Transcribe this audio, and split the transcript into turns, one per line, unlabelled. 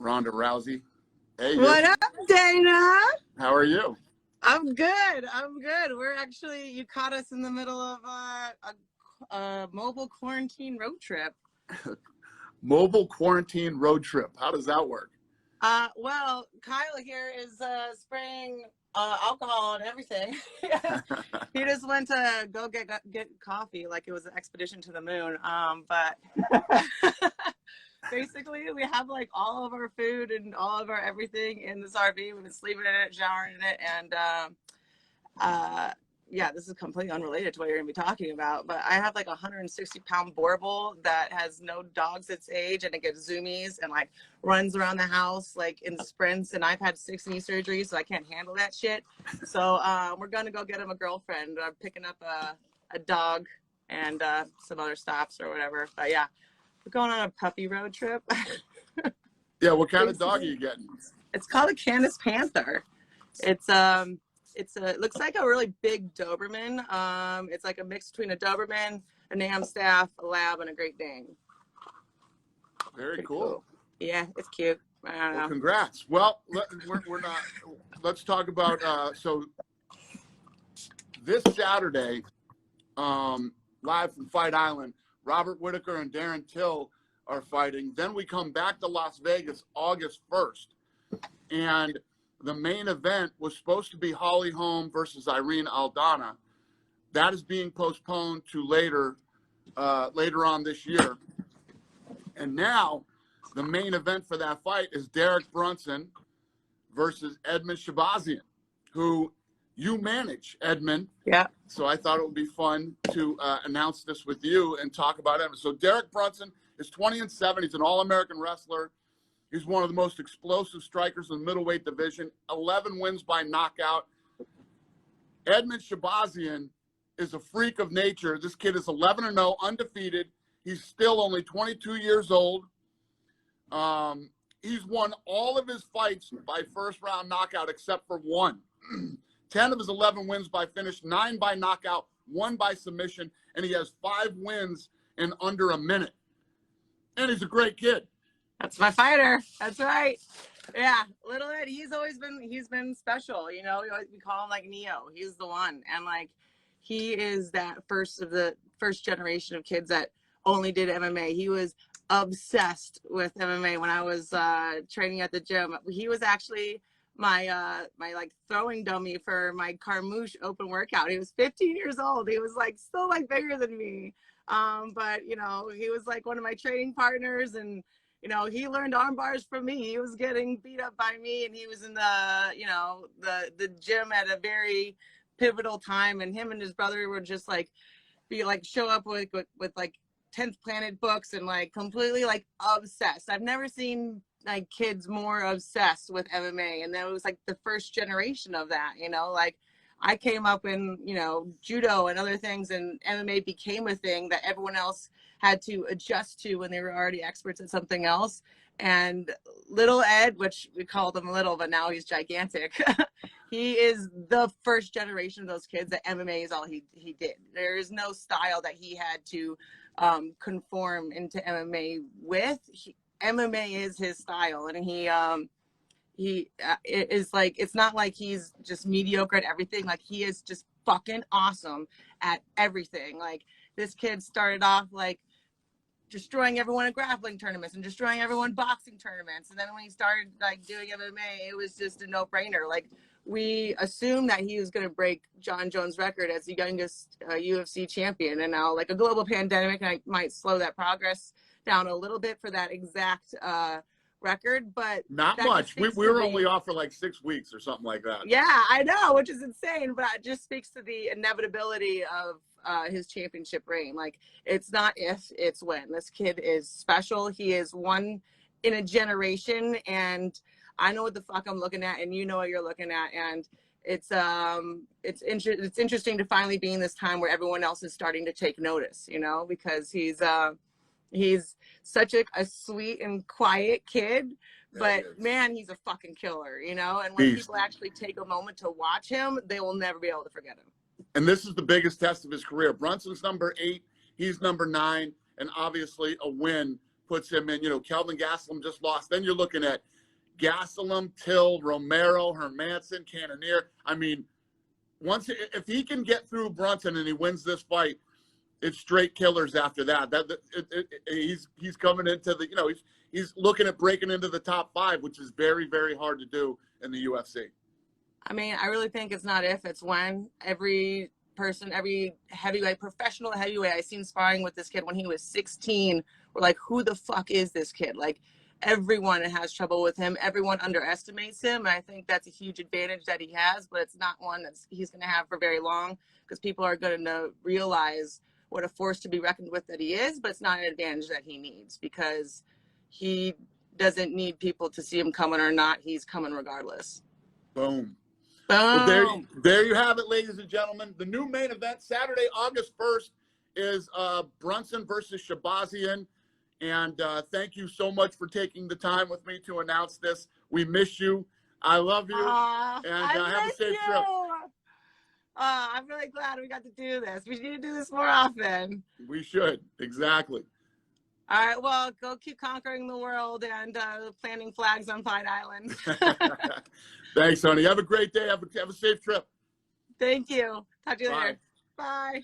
Ronda Rousey. Hey,
What up, Dana?
how are you?
I'm good. We're actually, you caught us in the middle of a mobile quarantine road trip.
Mobile quarantine road trip. How does that work?
Well, Kyle here is spraying alcohol and everything. He just went to go get coffee like it was an expedition to the moon. But basically, we have like all of our food and all of our everything in this RV. We've been sleeping in it, showering in it, and yeah, this is completely unrelated to what you're gonna be talking about, but I have like a 160-pound boar bull that has no dogs its age, and it gets zoomies and like runs around the house like in sprints, and I've had 6 knee surgeries, so I can't handle that shit. So we're gonna go get him a girlfriend. I'm picking up a dog and some other stops or whatever. But yeah, we're going on a puppy road trip.
Yeah, what kind of dog are you getting?
It's called a Canis Panther. It looks like a really big Doberman. It's like a mix between a Doberman, a Amstaff, a Lab, and a Great Dane.
Very cool.
Yeah, it's cute. I don't know.
Well, congrats. Well, we're not. Let's talk about. So this Saturday, live from Fight Island, Robert Whitaker and Darren Till are fighting. Then we come back to Las Vegas August 1st, and the main event was supposed to be Holly Holm versus Irene Aldana. That is being postponed to later on this year. And now the main event for that fight is Derek Brunson versus Edmund Shahbazyan, who you manage, Edmund.
Yeah.
So I thought it would be fun to announce this with you and talk about Edmund. So Derek Brunson is 20-7. He's an All-American wrestler. He's one of the most explosive strikers in the middleweight division, 11 wins by knockout. Edmund Shahbazyan is a freak of nature. This kid is 11-0, undefeated. He's still only 22 years old. He's won all of his fights by first-round knockout except for one. 10 of his 11 wins by finish, 9 by knockout, 1 by submission, and he has 5 wins in under a minute. And he's a great kid.
That's my fighter. That's right. Yeah, little Ed, he's been special. You know, we call him like Neo. He's the one, and like he is that first generation of kids that only did MMA. He was obsessed with MMA when I was training at the gym. He was actually my like throwing dummy for my Carmouche open workout. He was 15 years old. He was like still like bigger than me, but you know, he was like one of my training partners, and you know, he learned arm bars from me. He was getting beat up by me, and he was in the gym at a very pivotal time. And him and his brother would just like show up with like 10th Planet books and like completely like obsessed. I've never seen like kids more obsessed with MMA, and that was like the first generation of that. You know, like I came up in judo and other things, and MMA became a thing that everyone else had to adjust to when they were already experts at something else. And little Ed, which we called him little, but now he's gigantic. He is the first generation of those kids that MMA is all he did. There is no style that he had to conform into MMA with. MMA is his style, and he is like, it's not like he's just mediocre at everything. Like he is just fucking awesome at everything. Like this kid started off like destroying everyone at grappling tournaments and destroying everyone boxing tournaments, and then when he started like doing MMA, it was just a no-brainer. Like we assumed that he was going to break John Jones' record as the youngest UFC champion, and now like a global pandemic might slow that progress down a little bit for that exact record, but
not much. We were only off for like 6 weeks or something like that.
Yeah, I know, which is insane, but it just speaks to the inevitability of his championship reign. Like it's not if, it's when. This kid is special. He is one in a generation, and I know what the fuck I'm looking at, and you know what you're looking at, and it's interesting to finally be in this time where everyone else is starting to take notice, you know, because he's such a sweet and quiet kid, but man, he's a fucking killer, you know? And when people actually take a moment to watch him, they will never be able to forget him.
And this is the biggest test of his career. Brunson's number 8, he's number 9, and obviously a win puts him in. You know, Kelvin Gastelum just lost. Then you're looking at Gastelum, Till, Romero, Hermanson, Cannonier. I mean, if he can get through Brunson and he wins this fight, it's straight killers after that. He's coming into the, you know, he's looking at breaking into the top 5, which is very, very hard to do in the UFC.
I mean, I really think it's not if, it's when. Every person, every heavyweight, professional heavyweight I seen sparring with this kid when he was 16, were like, who the fuck is this kid? Like, everyone has trouble with him. Everyone underestimates him. And I think that's a huge advantage that he has, but it's not one that he's going to have for very long, because people are going to realize what a force to be reckoned with that he is, but it's not an advantage that he needs, because he doesn't need people to see him coming or not. He's coming regardless.
Boom.
Boom.
Well, there you have it, ladies and gentlemen. The new main event, Saturday, August 1st, is Brunson versus Shahbazyan. And thank you so much for taking the time with me to announce this. We miss you. I love you. And have a safe trip.
I'm really glad we got to do this. We need to do this more often.
We should. Exactly.
All right. Well, go keep conquering the world and planting flags on Fight Island.
Thanks, honey. Have a great day. Have a safe trip.
Thank you. Talk to you
Bye.
later. Bye.